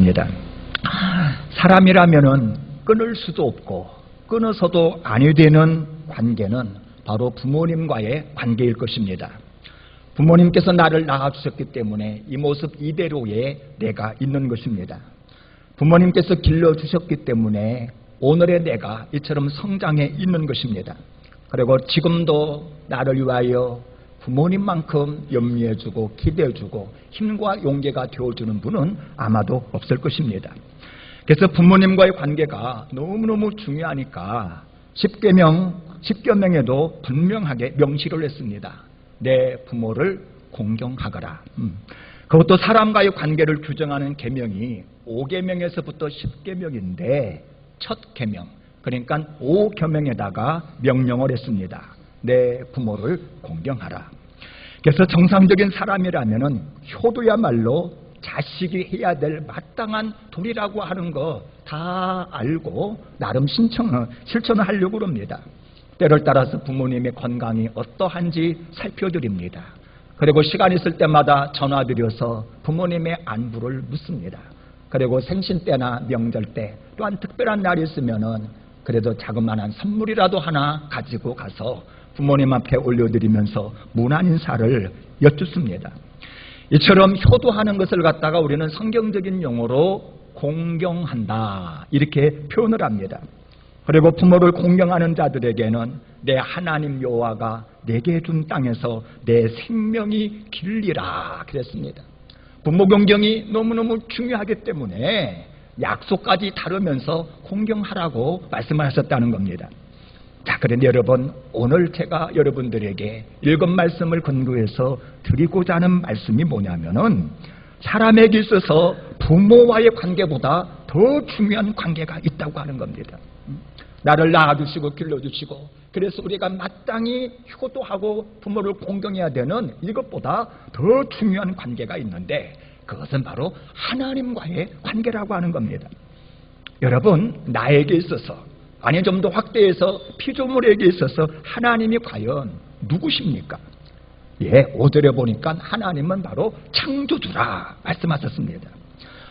것입니다. 사람이라면은 끊을 수도 없고 끊어서도 아니 되는 관계는 바로 부모님과의 관계일 것입니다. 부모님께서 나를 낳아주셨기 때문에 이 모습 이대로의 내가 있는 것입니다. 부모님께서 길러주셨기 때문에 오늘의 내가 이처럼 성장해 있는 것입니다. 그리고 지금도 나를 위하여 부모님만큼 염려해주고 기대해주고 힘과 용기가 되어주는 분은 아마도 없을 것입니다. 그래서 부모님과의 관계가 너무너무 중요하니까 십계명에도 분명하게 명시를 했습니다. 내 부모를 공경하거라. 그것도 사람과의 관계를 규정하는 계명이 5계명에서부터 10계명인데 첫 계명, 그러니까 5계명에다가 명령을 했습니다. 내 부모를 공경하라. 그래서 정상적인 사람이라면은 효도야말로 자식이 해야 될 마땅한 도리라고 하는 거 다 알고 나름 실천을 하려고 합니다. 때를 따라서 부모님의 건강이 어떠한지 살펴드립니다. 그리고 시간 있을 때마다 전화드려서 부모님의 안부를 묻습니다. 그리고 생신 때나 명절 때 또한 특별한 날이 있으면은 그래도 자그마한 선물이라도 하나 가지고 가서 부모님 앞에 올려드리면서 문안 인사를 여쭙습니다. 이처럼 효도하는 것을 갖다가 우리는 성경적인 용어로 공경한다 이렇게 표현을 합니다. 그리고 부모를 공경하는 자들에게는 내 하나님 여호와가 내게 준 땅에서 내 생명이 길리라 그랬습니다. 부모 공경이 너무너무 중요하기 때문에 약속까지 다루면서 공경하라고 말씀을 하셨다는 겁니다. 자, 그런데 여러분, 오늘 제가 여러분들에게 읽은 말씀을 근거해서 드리고자 하는 말씀이 뭐냐면은 사람에게 있어서 부모와의 관계보다 더 중요한 관계가 있다고 하는 겁니다. 나를 낳아주시고 길러주시고 그래서 우리가 마땅히 효도하고 부모를 공경해야 되는 이것보다 더 중요한 관계가 있는데 그것은 바로 하나님과의 관계라고 하는 겁니다. 여러분, 나에게 있어서 아니 좀 더 확대해서 피조물에게 있어서 하나님이 과연 누구십니까? 5절에 보니까 하나님은 바로 창조주라 말씀하셨습니다.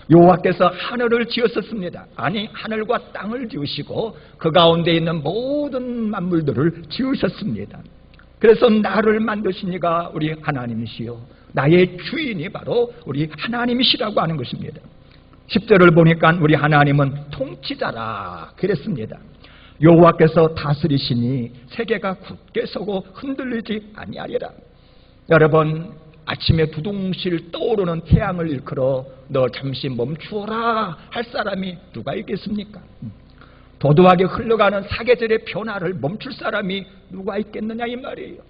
여호와께서 하늘을 지으셨습니다. 아니 하늘과 땅을 지으시고 그 가운데 있는 모든 만물들을 지으셨습니다. 그래서 나를 만드신 이가 우리 하나님이시요 나의 주인이 바로 우리 하나님이시라고 하는 것입니다. 10절을 보니까 우리 하나님은 통치자라 그랬습니다. 여호와께서 다스리시니 세계가 굳게 서고 흔들리지 아니하리라. 여러분, 아침에 두둥실 떠오르는 태양을 일컬어 너 잠시 멈추어라 할 사람이 누가 있겠습니까? 도도하게 흘러가는 사계절의 변화를 멈출 사람이 누가 있겠느냐 이 말이에요.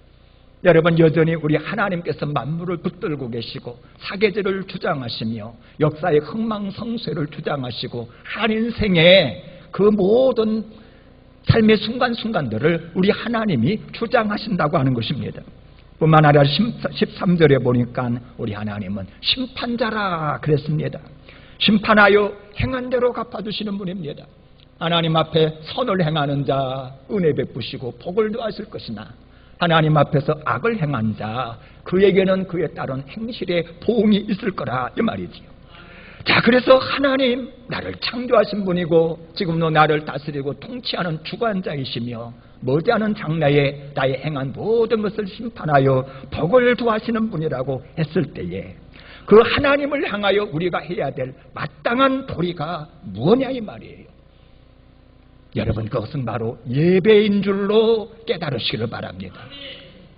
여러분, 여전히 우리 하나님께서 만물을 붙들고 계시고 사계절을 주장하시며 역사의 흥망성쇠를 주장하시고 한 인생의 그 모든 삶의 순간순간들을 우리 하나님이 주장하신다고 하는 것입니다. 뿐만 아니라 13절에 보니까 우리 하나님은 심판자라 그랬습니다. 심판하여 행한 대로 갚아주시는 분입니다. 하나님 앞에 선을 행하는 자 은혜 베푸시고 복을 더하실 것이나 하나님 앞에서 악을 행한 자 그에게는 그에 따른 행실의 보응이 있을 거라 이 말이지요. 자, 그래서 하나님 나를 창조하신 분이고 지금도 나를 다스리고 통치하는 주관자이시며 머지않은 장래에 나의 행한 모든 것을 심판하여 복을 더하시는 분이라고 했을 때에 그 하나님을 향하여 우리가 해야 될 마땅한 도리가 무엇냐 이 말이에요. 여러분, 그것은 바로 예배인 줄로 깨달으시기를 바랍니다.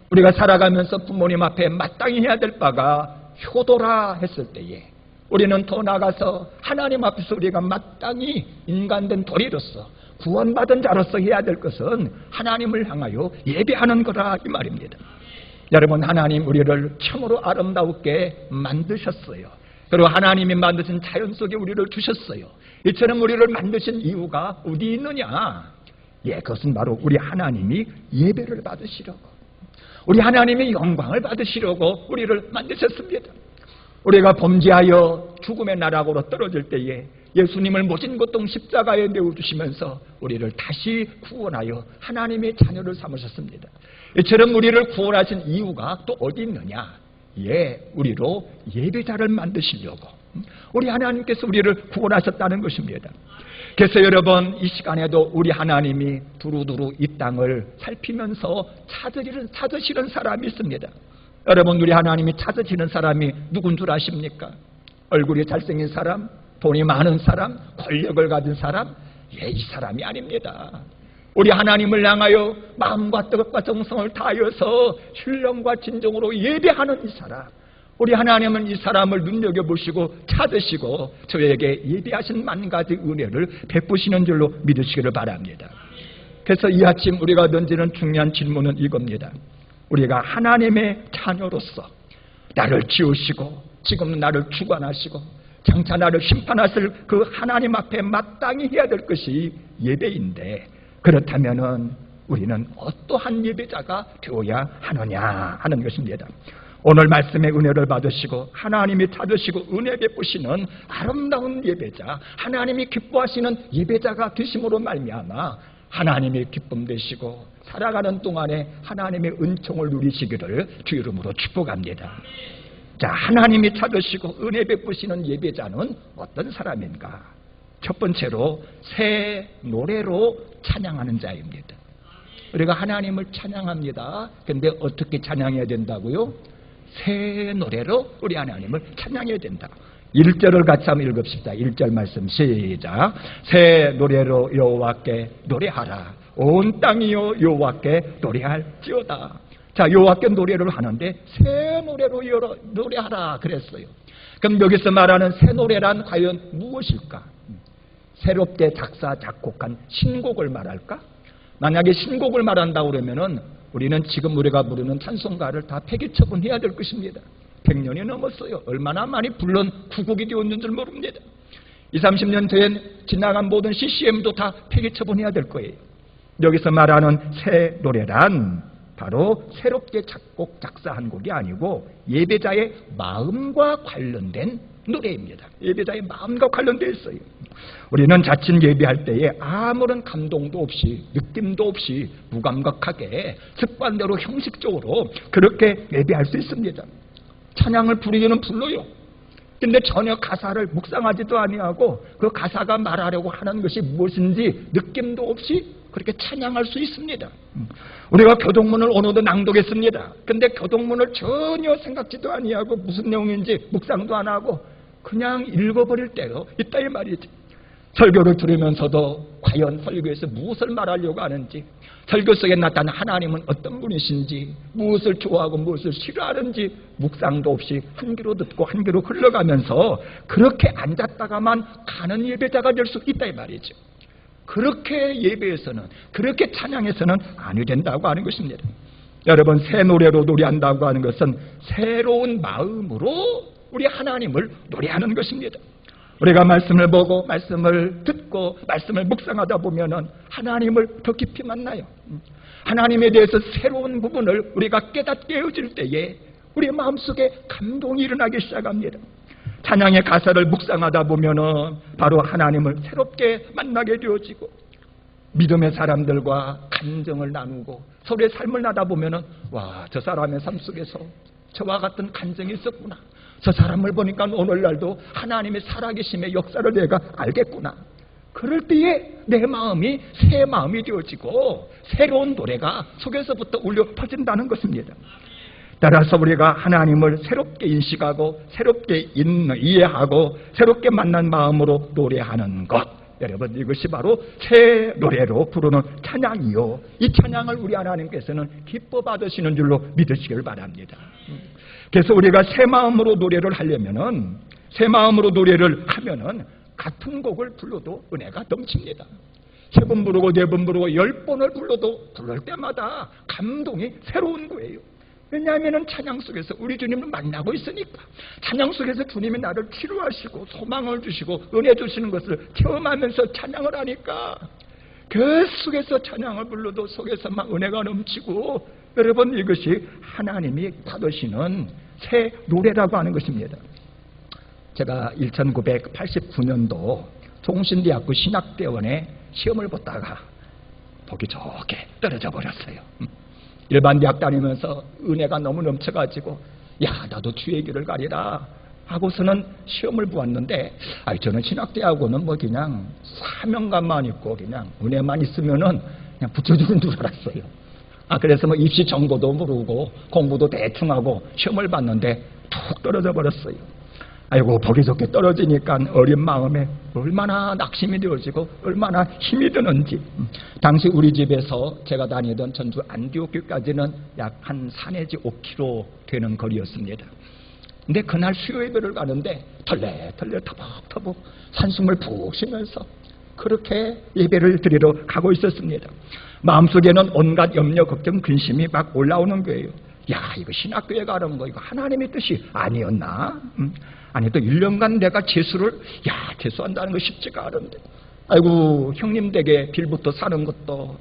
우리가 살아가면서 부모님 앞에 마땅히 해야 될 바가 효도라 했을 때에 우리는 더 나아가서 하나님 앞에서 우리가 마땅히 인간된 도리로서 구원받은 자로서 해야 될 것은 하나님을 향하여 예배하는 거라 이 말입니다. 여러분, 하나님 우리를 참으로 아름답게 만드셨어요. 그리고 하나님이 만드신 자연 속에 우리를 두셨어요. 이처럼 우리를 만드신 이유가 어디 있느냐? 그것은 바로 우리 하나님이 예배를 받으시려고, 우리 하나님이 영광을 받으시려고 우리를 만드셨습니다. 우리가 범죄하여 죽음의 나락으로 떨어질 때에 예수님을 모진 고통 십자가에 내어주시면서 우리를 다시 구원하여 하나님의 자녀를 삼으셨습니다. 이처럼 우리를 구원하신 이유가 또 어디 있느냐? 우리로 예배자를 만드시려고, 우리 하나님께서 우리를 구원하셨다는 것입니다. 그래서 여러분, 이 시간에도 우리 하나님이 두루두루 이 땅을 살피면서 찾으시는 사람이 있습니다. 여러분, 우리 하나님이 찾으시는 사람이 누군 줄 아십니까? 얼굴이 잘생긴 사람, 돈이 많은 사람, 권력을 가진 사람? 이 사람이 아닙니다. 우리 하나님을 향하여 마음과 뜻과 정성을 다하여서 신령과 진정으로 예배하는 이 사람, 우리 하나님은 이 사람을 눈여겨보시고 찾으시고 저에게 예비하신 만 가지 은혜를 베푸시는 줄로 믿으시기를 바랍니다. 그래서 이 아침 우리가 던지는 중요한 질문은 이겁니다. 우리가 하나님의 자녀로서 나를 지으시고 지금 나를 주관하시고 장차 나를 심판하실 그 하나님 앞에 마땅히 해야 될 것이 예배인데, 그렇다면 우리는 어떠한 예배자가 되어야 하느냐 하는 것입니다. 오늘 말씀의 은혜를 받으시고 하나님이 찾으시고 은혜 베푸시는 아름다운 예배자, 하나님이 기뻐하시는 예배자가 되심으로 말미암아 하나님의 기쁨 되시고 살아가는 동안에 하나님의 은총을 누리시기를 주 이름으로 축복합니다. 자, 하나님이 찾으시고 은혜 베푸시는 예배자는 어떤 사람인가? 첫 번째로 새 노래로 찬양하는 자입니다. 우리가 하나님을 찬양합니다. 그런데 어떻게 찬양해야 된다고요? 새 노래로 우리 하나님을 찬양해야 된다. 1절을 같이 한번 읽읍시다. 1절 말씀 시작. 새 노래로 여호와께 노래하라. 온 땅이여 여호와께 노래할지어다. 자, 여호와께 노래를 하는데 새 노래로 노래하라 그랬어요. 그럼 여기서 말하는 새 노래란 과연 무엇일까? 새롭게 작사 작곡한 신곡을 말할까? 만약에 신곡을 말한다고 그러면은 우리는 지금 우리가 부르는 찬송가를 다 폐기 처분해야 될 것입니다. 100년이 넘었어요. 얼마나 많이 불른 구곡이 되었는 줄 모릅니다. 20, 30년 된 지나간 모든 CCM도 다 폐기 처분해야 될 거예요. 여기서 말하는 새 노래란 바로 새롭게 작곡 작사한 곡이 아니고 예배자의 마음과 관련된 노래입니다. 예배자의 마음과 관련되어 있어요. 우리는 자칫 예배할 때에 아무런 감동도 없이 느낌도 없이 무감각하게 습관대로 형식적으로 그렇게 예배할 수 있습니다. 찬양을 부르기는 불러요. 근데 전혀 가사를 묵상하지도 아니하고 그 가사가 말하려고 하는 것이 무엇인지 느낌도 없이 그렇게 찬양할 수 있습니다. 우리가 교동문을 오늘도 낭독했습니다. 근데 교동문을 전혀 생각지도 아니하고 무슨 내용인지 묵상도 안 하고 그냥 읽어버릴 때가 있다 이 말이지. 설교를 들으면서도 과연 설교에서 무엇을 말하려고 하는지, 설교 속에 나타난 하나님은 어떤 분이신지, 무엇을 좋아하고 무엇을 싫어하는지 묵상도 없이 한 귀로 듣고 한 귀로 흘러가면서 그렇게 앉았다가만 가는 예배자가 될 수 있다 이 말이죠. 그렇게 예배에서는, 그렇게 찬양에서는 아니 된다고 하는 것입니다. 여러분, 새 노래로 노래한다고 하는 것은 새로운 마음으로 우리 하나님을 노래하는 것입니다. 우리가 말씀을 보고 말씀을 듣고 말씀을 묵상하다 보면은 하나님을 더 깊이 만나요. 하나님에 대해서 새로운 부분을 우리가 깨닫게 해질 때에 우리 마음속에 감동이 일어나기 시작합니다. 찬양의 가사를 묵상하다 보면은 바로 하나님을 새롭게 만나게 되어지고 믿음의 사람들과 감정을 나누고 서로의 삶을 나다 보면은 와, 저 사람의 삶 속에서 저와 같은 감정이 있었구나. 저 사람을 보니까 오늘날도 하나님의 살아계심의 역사를 내가 알겠구나. 그럴 때에 내 마음이 새 마음이 되어지고 새로운 노래가 속에서부터 울려 퍼진다는 것입니다. 따라서 우리가 하나님을 새롭게 인식하고 새롭게 이해하고 새롭게 만난 마음으로 노래하는 것, 여러분, 이것이 바로 새 노래로 부르는 찬양이요, 이 찬양을 우리 하나님께서는 기뻐 받으시는 줄로 믿으시길 바랍니다. 그래서 우리가 새 마음으로 노래를 하려면은, 새 마음으로 노래를 하면은 같은 곡을 불러도 은혜가 넘칩니다. 3번 부르고 4번 부르고 10번을 불러도 부를 때마다 감동이 새로운 거예요. 왜냐하면 찬양 속에서 우리 주님을 만나고 있으니까. 찬양 속에서 주님이 나를 치료하시고 소망을 주시고 은혜 주시는 것을 체험하면서 찬양을 하니까 그 속에서 찬양을 불러도 속에서 막 은혜가 넘치고, 여러분, 이것이 하나님이 받으시는 새 노래라고 하는 것입니다. 제가 1989년도 종신대학교 신학대원에 시험을 보다가 보기 좋게 떨어져 버렸어요. 일반 대학 다니면서 은혜가 너무 넘쳐가지고 야, 나도 주의 길을 가리라 하고서는 시험을 보았는데, 저는 신학대하고는 뭐 그냥 사명감만 있고 그냥 은혜만 있으면은 그냥 붙여주는 줄 알았어요. 그래서 뭐 입시 정보도 모르고 공부도 대충 하고 시험을 봤는데 툭 떨어져 버렸어요. 아이고, 보기 좋게 떨어지니까 어린 마음에 얼마나 낙심이 되어지고 얼마나 힘이 드는지. 당시 우리 집에서 제가 다니던 전주 안디옥교까지는 약 한 4 내지 5km 되는 거리였습니다. 근데 그날 수요 예배를 가는데 털레털레 터벅터벅 산숨을 푹 쉬면서 그렇게 예배를 드리러 가고 있었습니다. 마음속에는 온갖 염려, 걱정, 근심이 막 올라오는 거예요. 야, 이거 신학교에 가는 거 이거 하나님의 뜻이 아니었나? 아니, 또 1년간 내가 재수한다는 거 쉽지가 않은데, 아이고, 형님 댁에 빌부터 사는 것도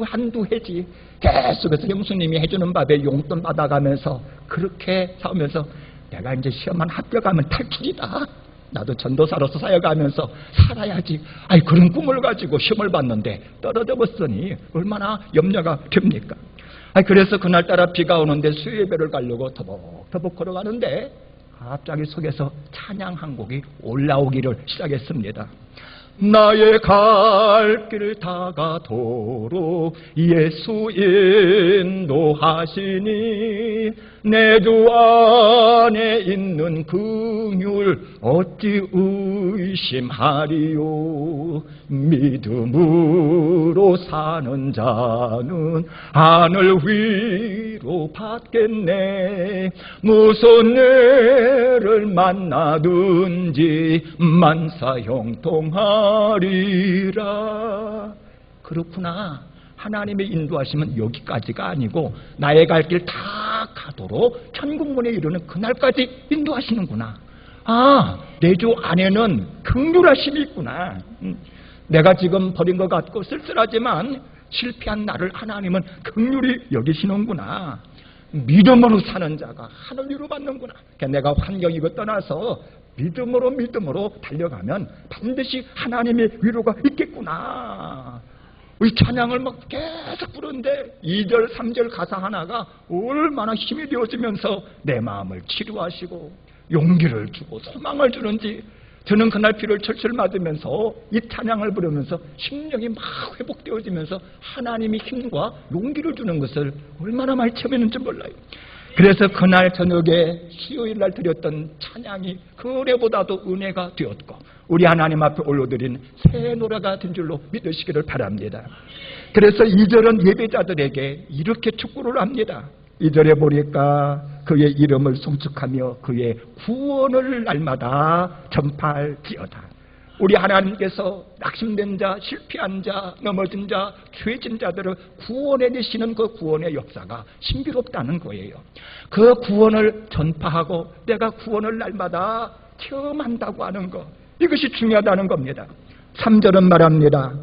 한두 해지. 계속해서 형수님이 해주는 밥에 용돈 받아가면서 그렇게 살면서 내가 이제 시험만 합격하면 탈출이다. 나도 전도사로서 사역하면서 살아야지. 그런 꿈을 가지고 시험을 봤는데 떨어져 버렸으니 얼마나 염려가 됩니까? 그래서 그날따라 비가 오는데 수요 예배를 가려고 터벅터벅 걸어가는데 갑자기 속에서 찬양 한 곡이 올라오기를 시작했습니다. 나의 갈 길 다가도록 예수 인도하시니 내 주 안에 있는 긍휼 어찌 의심하리요. 믿음으로 사는 자는 하늘 위로 받겠네. 무슨 애를 만나든지 만사 형통하리라. 그렇구나. 하나님의 인도하시면 여기까지가 아니고 나의 갈 길 다 가도록 천국문에 이르는 그날까지 인도하시는구나. 내 주 안에는 긍휼하심이 있구나. 내가 지금 버린 것 같고 쓸쓸하지만 실패한 나를 하나님은 긍휼히 여기시는구나. 믿음으로 사는 자가 하늘 위로 받는구나. 내가 환경이고 떠나서 믿음으로 달려가면 반드시 하나님의 위로가 있겠구나. 이 찬양을 막 계속 부르는데 2절, 3절 가사 하나가 얼마나 힘이 되어지면서 내 마음을 치료하시고 용기를 주고 소망을 주는지, 저는 그날 비를 철철 맞으면서 이 찬양을 부르면서 심령이 막 회복되어지면서 하나님이 힘과 용기를 주는 것을 얼마나 많이 체험했는지 몰라요. 그래서 그날 저녁에 수요일 날 드렸던 찬양이 그 노래보다도 은혜가 되었고 우리 하나님 앞에 올려드린 새 노래가 된 줄로 믿으시기를 바랍니다. 그래서 2절은 예배자들에게 이렇게 축구를 합니다. 2절에 보니까 그의 이름을 송축하며 그의 구원을 날마다 전파할지어다. 우리 하나님께서 낙심된 자, 실패한 자, 넘어진 자, 죄진 자들을 구원해 내시는 그 구원의 역사가 신비롭다는 거예요. 그 구원을 전파하고 내가 구원을 날마다 체험한다고 하는 것, 이것이 중요하다는 겁니다. 3절은 말합니다.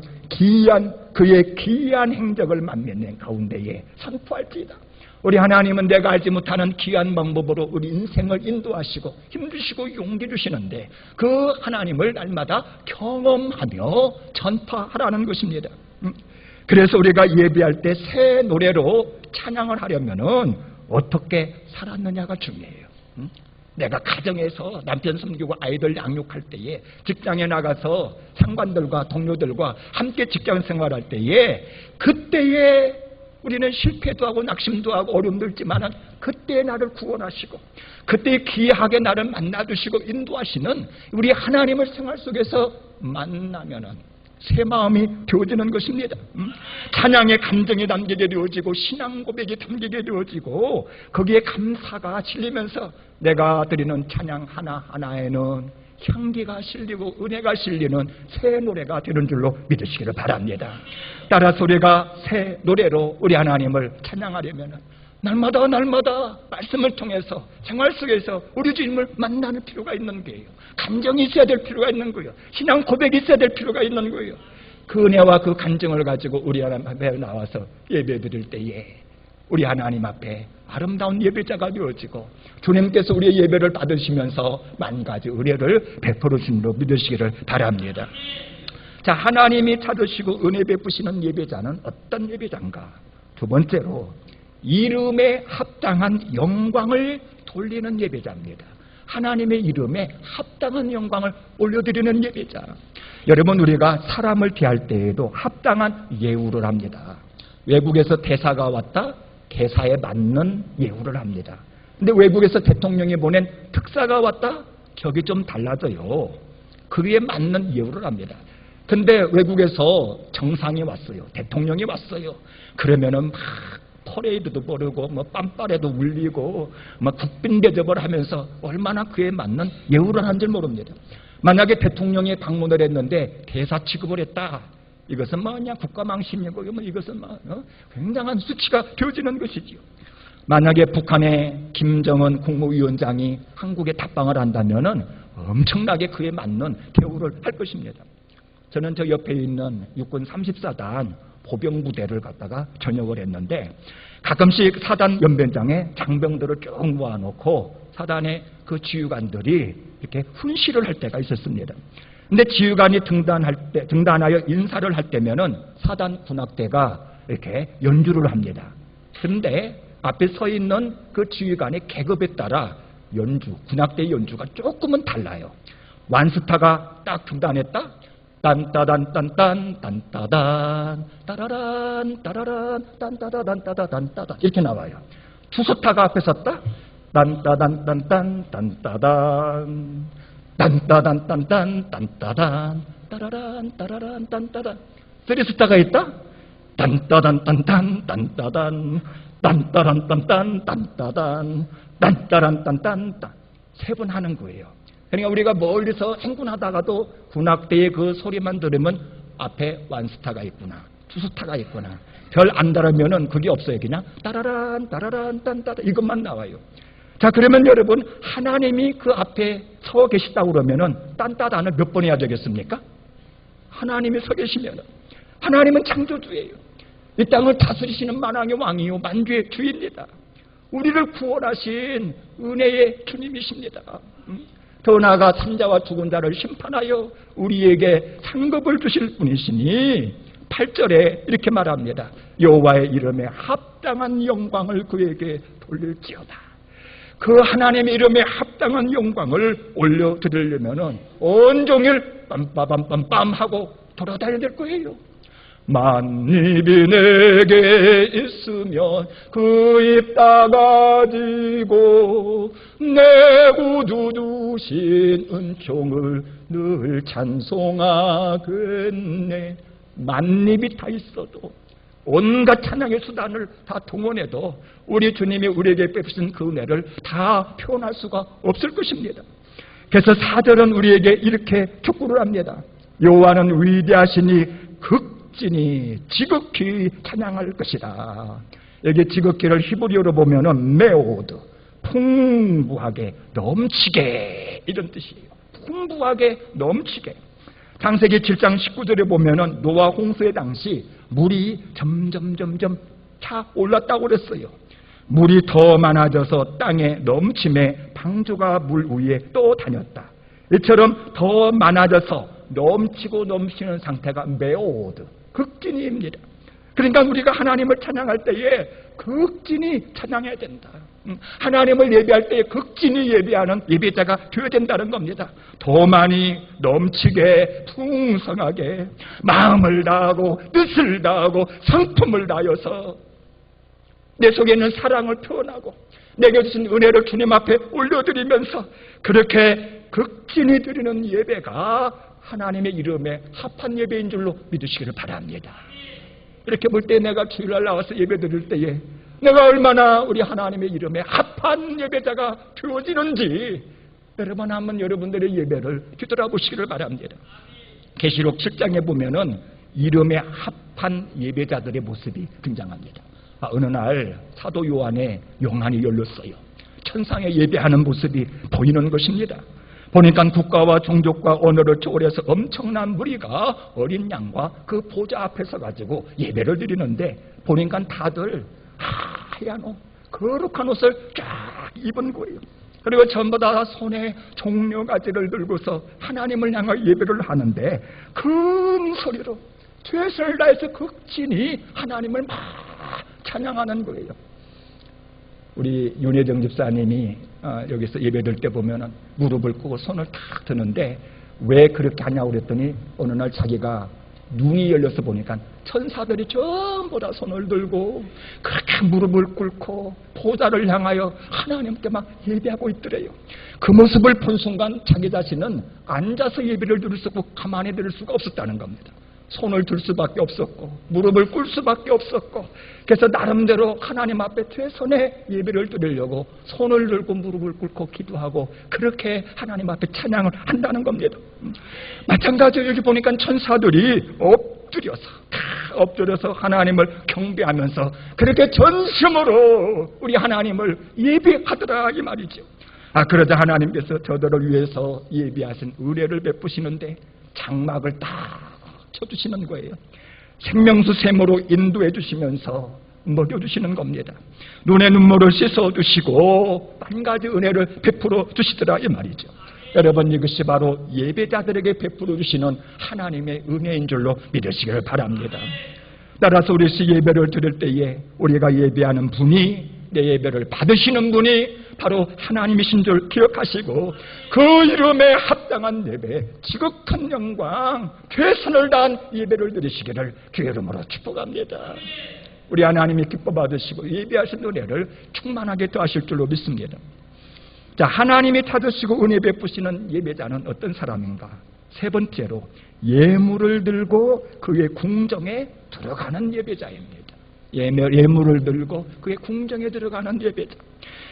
그의 기이한 행적을 만민의 가운데에 선포할지이다. 우리 하나님은 내가 알지 못하는 귀한 방법으로 우리 인생을 인도하시고 힘주시고 용기 주시는데 그 하나님을 날마다 경험하며 전파하라는 것입니다. 그래서 우리가 예배할 때 새 노래로 찬양을 하려면은 어떻게 살았느냐가 중요해요. 내가 가정에서 남편 섬기고 아이들 양육할 때에, 직장에 나가서 상관들과 동료들과 함께 직장 생활할 때에, 그때에 우리는 실패도 하고 낙심도 하고 어려움도 있지만 그때 나를 구원하시고 그때 귀하게 나를 만나주시고 인도하시는 우리 하나님을 생활 속에서 만나면은 새 마음이 되어지는 것입니다. 찬양의 감정이 담기게 되어지고 신앙 고백이 담기게 되어지고 거기에 감사가 실리면서 내가 드리는 찬양 하나하나에는 향기가 실리고 은혜가 실리는 새 노래가 되는 줄로 믿으시기를 바랍니다. 따라서 우리가 새 노래로 우리 하나님을 찬양하려면 날마다 말씀을 통해서 생활 속에서 우리 주님을 만나는 필요가 있는 거예요. 감정이 있어야 될 필요가 있는 거예요. 신앙 고백이 있어야 될 필요가 있는 거예요. 그 은혜와 그 간증을 가지고 우리 하나님 앞에 나와서 예배 드릴 때에 우리 하나님 앞에 아름다운 예배자가 되어지고 주님께서 우리의 예배를 받으시면서 만 가지 은혜를 베풀으신 로 믿으시기를 바랍니다. 자, 하나님이 찾으시고 은혜 베푸시는 예배자는 어떤 예배자인가? 두 번째로 이름에 합당한 영광을 돌리는 예배자입니다. 하나님의 이름에 합당한 영광을 올려드리는 예배자. 여러분, 우리가 사람을 대할 때에도 합당한 예우를 합니다. 외국에서 대사가 왔다? 대사에 맞는 예우를 합니다. 근데 외국에서 대통령이 보낸 특사가 왔다? 격이 좀 달라져요. 그에 맞는 예우를 합니다. 근데 외국에서 정상이 왔어요. 대통령이 왔어요. 그러면은 막 퍼레이드도 벌이고 뭐 빰빠레도 울리고 막 국빈 대접을 하면서 얼마나 그에 맞는 예우를 하는지 모릅니다. 만약에 대통령이 방문을 했는데 대사 취급을 했다. 이것은 뭐 그냥 국가망신이고 뭐 이것은 뭐 굉장한 수치가 되어지는 것이지요. 만약에 북한의 김정은 국무위원장이 한국에 답방을 한다면은 엄청나게 그에 맞는 대우를 할 것입니다. 저는 저 옆에 있는 육군 34단 보병부대를 갖다가 전역을 했는데 가끔씩 사단 연변장에 장병들을 쭉 모아놓고 사단의 그 지휘관들이 이렇게 훈시를 할 때가 있었습니다. 근데 지휘관이 등단하여 인사를 할 때면은 사단 군악대가 이렇게 연주를 합니다. 그런데 앞에 서 있는 그 지휘관의 계급에 따라 군악대의 연주가 조금은 달라요. 완스타가 딱 등단했다? 딴따단 딴딴 딴따단 따라란 따라란 딴따다단 따다단 따다 이렇게 나와요. 투스타가 앞에 섰다? 딴따단 딴딴 딴따단 딴따단 딴딴 딴따단 따라란 따라란 딴따단. 쓰리스타가 있다? 딴따단 딴딴 딴따단 딴따란 딴딴 딴따단 딴따란 딴딴 딴. 세 번 하는 거예요. 그러니까 우리가 멀리서 행군하다가도 군악대의 그 소리만 들으면 앞에 완스타가 있구나, 투스타가 있구나. 별 안 달으면은 그게 없어요. 그냥 따라란 따라란 딴따다 이것만 나와요. 자, 그러면 여러분, 하나님이 그 앞에 서 계시다고 그러면은 딴따단을 몇 번 해야 되겠습니까? 하나님이 서 계시면은, 하나님은 창조주예요. 이 땅을 다스리시는 만왕의 왕이요 만주의 주입니다. 우리를 구원하신 은혜의 주님이십니다. 더 나아가 산자와 죽은 자를 심판하여 우리에게 상급을 주실 분이시니 8절에 이렇게 말합니다. 여호와의 이름에 합당한 영광을 그에게 돌릴지어다. 그 하나님의 이름에 합당한 영광을 올려드리려면 온종일 빰빠밤빰빰 하고 돌아다녀야 될 거예요. 만입이 내게 있으면 그 입 다가지고 내 구주 주신 은총을 늘 찬송하겠네. 만입이 다 있어도 온갖 찬양의 수단을 다 동원해도 우리 주님이 우리에게 베푸신 그 은혜를 다 표현할 수가 없을 것입니다. 그래서 4절은 우리에게 이렇게 촉구를 합니다. 여호와는 위대하시니 극진히 지극히 찬양할 것이다. 여기 지극히를 히브리어로 보면은 메오드, 풍부하게 넘치게 이런 뜻이에요. 풍부하게 넘치게. 창세기 7장 19절에 보면은 노아 홍수의 당시 물이 점점 차 올랐다고 그랬어요. 물이 더 많아져서 땅에 넘침에 방주가 물 위에 또 다녔다. 이처럼 더 많아져서 넘치고 넘치는 상태가 메오드, 극진이입니다. 그러니까 우리가 하나님을 찬양할 때에 극진히 찬양해야 된다. 하나님을 예배할 때에 극진히 예배하는 예배자가 되어야 된다는 겁니다. 더 많이 넘치게 풍성하게 마음을 다하고 뜻을 다하고 성품을 다하여서 내 속에 있는 사랑을 표현하고 내게 주신 은혜를 주님 앞에 올려드리면서 그렇게 극진히 드리는 예배가 하나님의 이름에 합한 예배인 줄로 믿으시기를 바랍니다. 이렇게 볼 때 내가 주일날 나와서 예배 드릴 때에 내가 얼마나 우리 하나님의 이름에 합한 예배자가 되어지는지 여러분 한번 여러분들의 예배를 뒤돌아보시기를 바랍니다. 계시록 7장에 보면은 이름에 합한 예배자들의 모습이 등장합니다. 어느 날 사도 요한의 영안이 열렸어요. 천상에 예배하는 모습이 보이는 것입니다. 보니까 국가와 종족과 언어를 초월해서 엄청난 무리가 어린 양과 그 보좌 앞에 서가지고 예배를 드리는데 보니까 다들 하얀 옷, 거룩한 옷을 쫙 입은 거예요. 그리고 전부 다 손에 종려가지를 들고서 하나님을 향하여 예배를 하는데 큰 소리로 최선을 다해서 극진히 하나님을 막 찬양하는 거예요. 우리 윤혜정 집사님이 여기서 예배드릴 때 보면은 무릎을 꿇고 손을 탁 드는데 왜 그렇게 하냐고 그랬더니 어느 날 자기가 눈이 열려서 보니까 천사들이 전부 다 손을 들고 그렇게 무릎을 꿇고 보좌를 향하여 하나님께 막 예배하고 있더래요. 그 모습을 본 순간 자기 자신은 앉아서 예배를 드릴 수 없고 가만히 드릴 수가 없었다는 겁니다. 손을 들 수밖에 없었고 무릎을 꿇을 수밖에 없었고, 그래서 나름대로 하나님 앞에 최선의 예배를 드리려고 손을 들고 무릎을 꿇고 기도하고 그렇게 하나님 앞에 찬양을 한다는 겁니다. 마찬가지로 여기 보니까 천사들이 엎드려서 하나님을 경배하면서 그렇게 전심으로 우리 하나님을 예배하더라 이 말이죠. 그러자 하나님께서 저들을 위해서 예비하신 은혜를 베푸시는데 장막을 딱 쳐주시는 거예요. 생명수 샘으로 인도해 주시면서 먹여주시는 겁니다. 눈에 눈물을 씻어주시고 한 가지 은혜를 베풀어 주시더라 이 말이죠. 여러분, 이것이 바로 예배자들에게 베풀어 주시는 하나님의 은혜인 줄로 믿으시길 바랍니다. 따라서 우리 예배를 드릴 때에 우리가 예배하는 분이, 내 예배를 받으시는 분이 바로 하나님이신 줄 기억하시고 그 이름에 합당한 예배, 지극한 영광, 최선을 다한 예배를 드리시기를 주의 이름으로 축복합니다. 우리 하나님이 기뻐 받으시고 예배하신 은혜를 충만하게 더하실 줄로 믿습니다. 자, 하나님이 찾으시고 은혜 베푸시는 예배자는 어떤 사람인가? 세 번째로 예물을 들고 그의 궁정에 들어가는 예배자입니다. 예물을 들고 그의 궁정에 들어가는 예배자.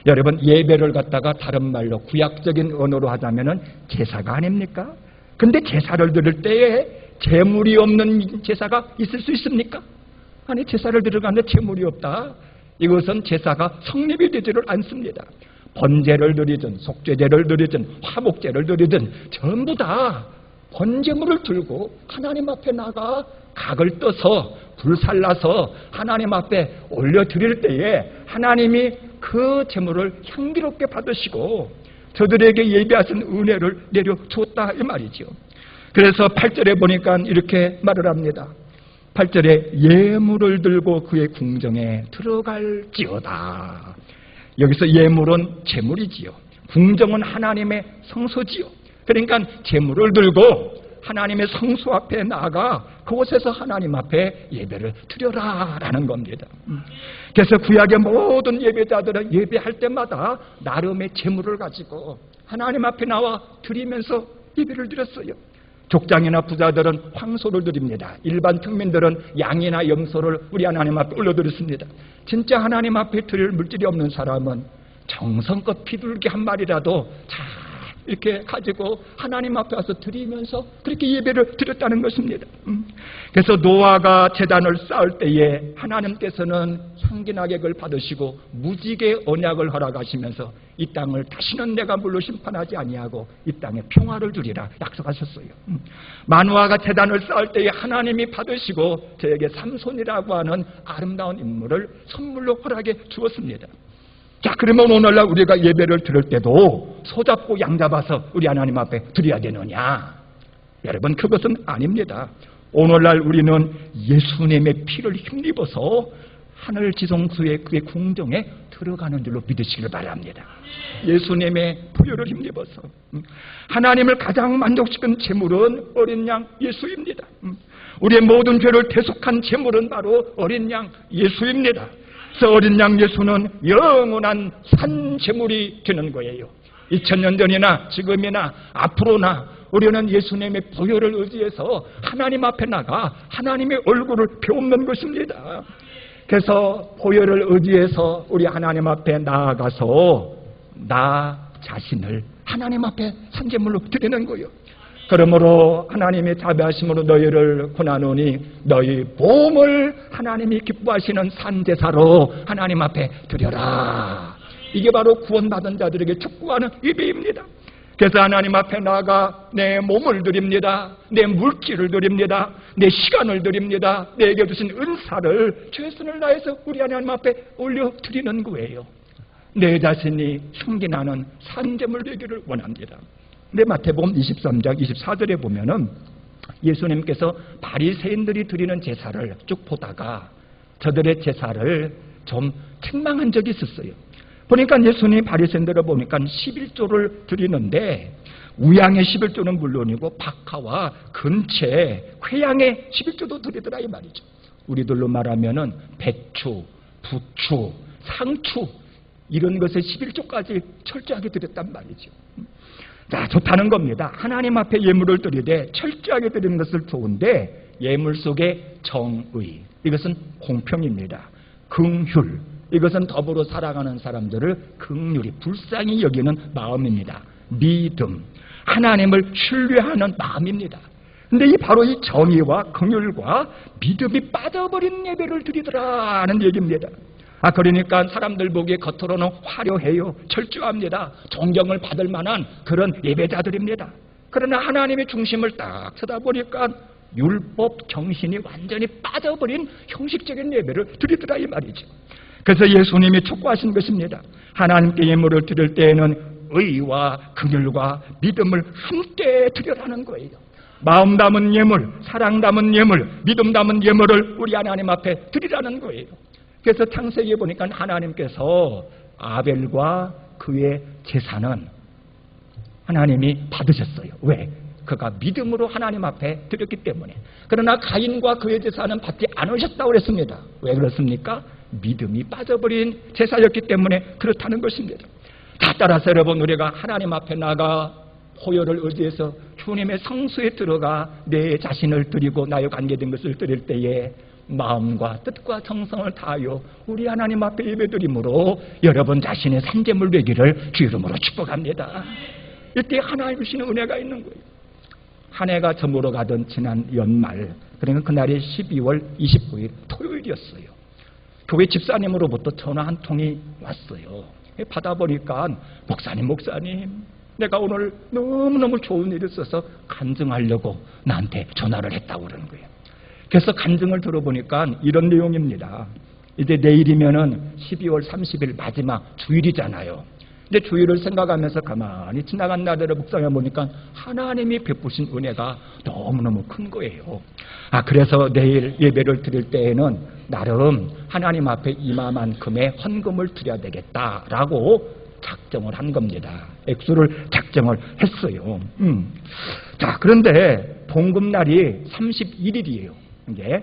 여러분, 예배를 갖다가 다른 말로 구약적인 언어로 하자면은 제사가 아닙니까? 근데 제사를 드릴 때에 제물이 없는 제사가 있을 수 있습니까? 아니, 제사를 드려가는데 제물이 없다. 이것은 제사가 성립이 되지를 않습니다. 번제를 드리든 속죄제를 드리든 화목제를 드리든 전부 다 번제물을 들고 하나님 앞에 나가 각을 떠서 불살라서 하나님 앞에 올려드릴 때에 하나님이 그 제물을 향기롭게 받으시고 저들에게 예배하신 은혜를 내려줬다 이 말이죠. 그래서 8절에 보니까 이렇게 말을 합니다. 8절에 예물을 들고 그의 궁정에 들어갈지어다. 여기서 예물은 제물이지요. 궁정은 하나님의 성소지요. 그러니까 제물을 들고 하나님의 성소 앞에 나아가 그곳에서 하나님 앞에 예배를 드려라라는 겁니다. 그래서 구약의 모든 예배자들은 예배할 때마다 나름의 제물을 가지고 하나님 앞에 나와 드리면서 예배를 드렸어요. 족장이나 부자들은 황소를 드립니다. 일반 평민들은 양이나 염소를 우리 하나님 앞에 올려드렸습니다. 진짜 하나님 앞에 드릴 물질이 없는 사람은 정성껏 비둘기 한 마리라도 잘 이렇게 가지고 하나님 앞에 와서 드리면서 그렇게 예배를 드렸다는 것입니다. 그래서 노아가 제단을 쌓을 때에 하나님께서는 향기나객을 받으시고 무지개 언약을 허락하시면서 이 땅을 다시는 내가 물로 심판하지 아니하고 이 땅에 평화를 주리라 약속하셨어요. 마누아가 제단을 쌓을 때에 하나님이 받으시고 저에게 삼손이라고 하는 아름다운 인물을 선물로 허락해 주었습니다. 자, 그러면 오늘날 우리가 예배를 드릴 때도 소잡고 양잡아서 우리 하나님 앞에 드려야 되느냐? 여러분, 그것은 아닙니다. 오늘날 우리는 예수님의 피를 힘입어서 하늘 지성소의 그의 궁정에 들어가는 줄로 믿으시길 바랍니다. 예수님의 부여를 힘입어서 하나님을 가장 만족시킨 제물은 어린 양 예수입니다. 우리의 모든 죄를 대속한 제물은 바로 어린 양 예수입니다. 그래서 어린 양 예수는 영원한 산제물이 되는 거예요. 2000년 전이나 지금이나 앞으로나 우리는 예수님의 보혈을 의지해서 하나님 앞에 나가 하나님의 얼굴을 비옵는 것입니다. 그래서 보혈을 의지해서 우리 하나님 앞에 나아가서 나 자신을 하나님 앞에 산제물로 드리는 거예요. 그러므로 하나님의 자비하심으로 너희를 권하노니 너희 보험을 하나님이 기뻐하시는 산제사로 하나님 앞에 드려라. 이게 바로 구원받은 자들에게 촉구하는 예배입니다. 그래서 하나님 앞에 나아가 내 몸을 드립니다. 내 물질을 드립니다. 내 시간을 드립니다. 내게 주신 은사를 최선을 다해서 우리 하나님 앞에 올려드리는 거예요. 내 자신이 향기나는 산제물 되기를 원합니다. 근데 마태복음 23장 24절에 보면은 예수님께서 바리새인들이 드리는 제사를 쭉 보다가 저들의 제사를 좀 책망한 적이 있었어요. 보니까 예수님이 바리새인들을 보니까 11조를 드리는데 우양의 11조는 물론이고 박하와 근채, 회양의 11조도 드리더라 이 말이죠. 우리들로 말하면은 배추, 부추, 상추 이런 것에 11조까지 철저하게 드렸단 말이죠. 자, 좋다는 겁니다. 하나님 앞에 예물을 드리되 철저하게 드리는 것을 좋은데 예물 속에 정의, 이것은 공평입니다. 긍휼, 이것은 더불어 살아가는 사람들을 긍휼히 불쌍히 여기는 마음입니다. 믿음, 하나님을 신뢰하는 마음입니다. 근데 바로 이 정의와 긍휼과 믿음이 빠져버린 예배를 드리더라는 얘기입니다. 그러니까 사람들 보기에 겉으로는 화려해요. 철저합니다. 존경을 받을 만한 그런 예배자들입니다. 그러나 하나님의 중심을 딱 쳐다보니까 율법 정신이 완전히 빠져버린 형식적인 예배를 드리더라 이 말이죠. 그래서 예수님이 촉구하신 것입니다. 하나님께 예물을 드릴 때에는 의와 긍휼과 믿음을 함께 드려라는 거예요. 마음 담은 예물, 사랑 담은 예물, 믿음 담은 예물을 우리 하나님 앞에 드리라는 거예요. 그래서 창세기에 보니까 하나님께서 아벨과 그의 제사는 하나님이 받으셨어요. 왜? 그가 믿음으로 하나님 앞에 드렸기 때문에. 그러나 가인과 그의 제사는 받지 않으셨다고 그랬습니다. 왜 그렇습니까? 믿음이 빠져버린 제사였기 때문에 그렇다는 것입니다. 다 따라서 여러분, 우리가 하나님 앞에 나가 호요를 의지해서 주님의 성수에 들어가 내 자신을 드리고 나의 관계된 것을 드릴 때에 마음과 뜻과 정성을 다하여 우리 하나님 앞에 예배드림으로 여러분 자신의 산재물 되기를 주 이름으로 축복합니다. 이때 하나님 주시는 은혜가 있는 거예요. 한 해가 저물어 가던 지난 연말, 그러니까 그날이 12월 29일 토요일이었어요. 교회 집사님으로부터 전화 한 통이 왔어요. 받아보니까 목사님 내가 오늘 너무너무 좋은 일이 있어서 간증하려고 나한테 전화를 했다고 그러는 거예요. 그래서 간증을 들어보니까 이런 내용입니다. 이제 내일이면은 12월 30일 마지막 주일이잖아요. 근데 주일을 생각하면서 가만히 지나간 날들을 묵상해 보니까 하나님이 베푸신 은혜가 너무너무 큰 거예요. 그래서 내일 예배를 드릴 때에는 나름 하나님 앞에 이마만큼의 헌금을 드려야 되겠다라고 작정을 한 겁니다. 액수를 작정을 했어요. 자, 그런데 봉급날이 31일이에요. 이게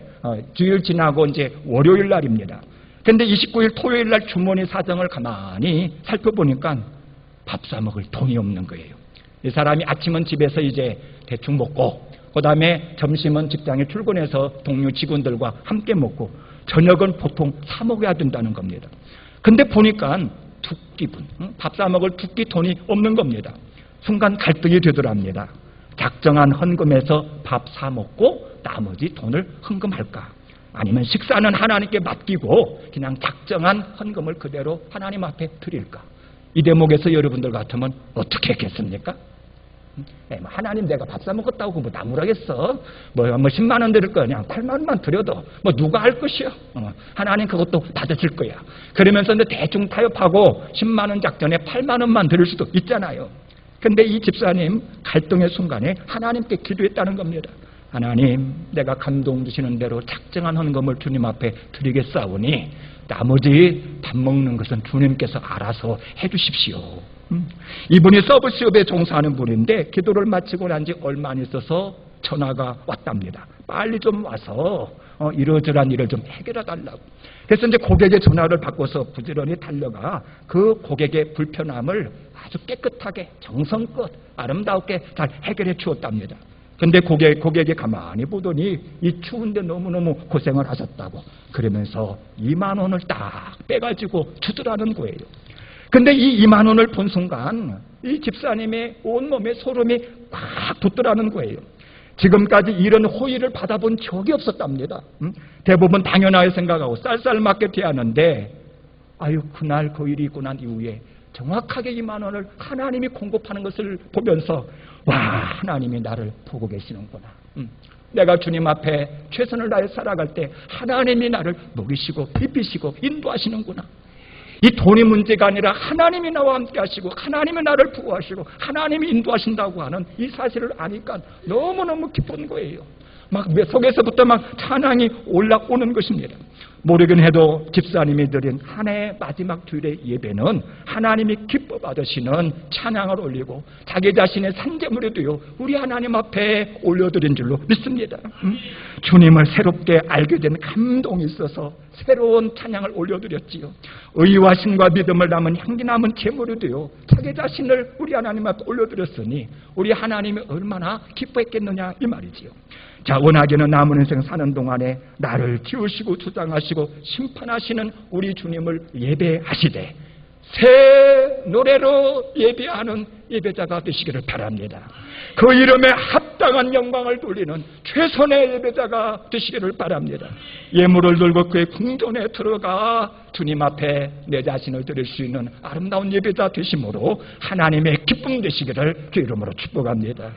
주일 지나고 이제 월요일 날입니다. 근데 29일 토요일 날 주머니 사정을 가만히 살펴보니까 밥 사 먹을 돈이 없는 거예요. 이 사람이 아침은 집에서 이제 대충 먹고, 그 다음에 점심은 직장에 출근해서 동료 직원들과 함께 먹고, 저녁은 보통 사 먹어야 된다는 겁니다. 근데 보니까 두 끼분, 밥 사 먹을 두 끼 돈이 없는 겁니다. 순간 갈등이 되더랍니다. 작정한 헌금에서 밥 사 먹고 나머지 돈을 헌금할까? 아니면 식사는 하나님께 맡기고 그냥 작정한 헌금을 그대로 하나님 앞에 드릴까? 이 대목에서 여러분들 같으면 어떻게 했겠습니까? 하나님 내가 밥 사 먹었다고 뭐 나무라겠어? 뭐 10만 원 드릴 거야. 그냥 8만 원만 드려도 뭐 누가 할 것이야? 하나님 그것도 받으실 거야. 그러면서 대충 타협하고 10만 원 작전에 8만 원만 드릴 수도 있잖아요. 근데 이 집사님 갈등의 순간에 하나님께 기도했다는 겁니다. 하나님, 내가 감동 주시는 대로 작정한 헌금을 주님 앞에 드리겠사오니 나머지 밥 먹는 것은 주님께서 알아서 해주십시오. 이분이 서브시업에 종사하는 분인데 기도를 마치고 난 지 얼마 안 있어서 전화가 왔답니다. 빨리 좀 와서 이러저러한 일을 좀 해결해 달라고. 그래서 이제 고객의 전화를 받고서 부지런히 달려가 그 고객의 불편함을 아주 깨끗하게 정성껏 아름답게 잘 해결해 주었답니다. 근데 고객이 가만히 보더니 이 추운데 너무너무 고생을 하셨다고 그러면서 2만 원을 딱 빼가지고 주더라는 거예요. 근데 이 2만 원을 본 순간 이 집사님의 온몸에 소름이 꽉 돋더라는 거예요. 지금까지 이런 호의를 받아본 적이 없었답니다. 대부분 당연하게 생각하고 쌀쌀맞게 대하는데 아유, 그날 그 일이 있고 난 이후에 정확하게 2만 원을 하나님이 공급하는 것을 보면서 와, 하나님이 나를 보고 계시는구나. 내가 주님 앞에 최선을 다해 살아갈 때 하나님이 나를 먹이시고 입히시고 인도하시는구나. 이 돈이 문제가 아니라 하나님이 나와 함께 하시고 하나님이 나를 보호하시고 하나님이 인도하신다고 하는 이 사실을 아니까 너무너무 기쁜 거예요. 막 속에서부터 막 찬양이 올라오는 것입니다. 모르긴 해도 집사님이 드린 한 해 마지막 주일의 예배는 하나님이 기뻐 받으시는 찬양을 올리고 자기 자신의 산재물에도요 우리 하나님 앞에 올려드린 줄로 믿습니다. 주님을 새롭게 알게 된 감동이 있어서 새로운 찬양을 올려드렸지요. 의와 신과 믿음을 담은 향기 남은 제물에도요 자기 자신을 우리 하나님 앞에 올려드렸으니 우리 하나님이 얼마나 기뻐했겠느냐 이 말이지요. 자, 원하기는 남은 인생 사는 동안에 나를 키우시고 주장하시고 심판하시는 우리 주님을 예배하시되 새 노래로 예배하는 예배자가 되시기를 바랍니다. 그 이름에 합당한 영광을 돌리는 최선의 예배자가 되시기를 바랍니다. 예물을 들고 그의 궁전에 들어가 주님 앞에 내 자신을 드릴 수 있는 아름다운 예배자 되심으로 하나님의 기쁨 되시기를 그 이름으로 축복합니다.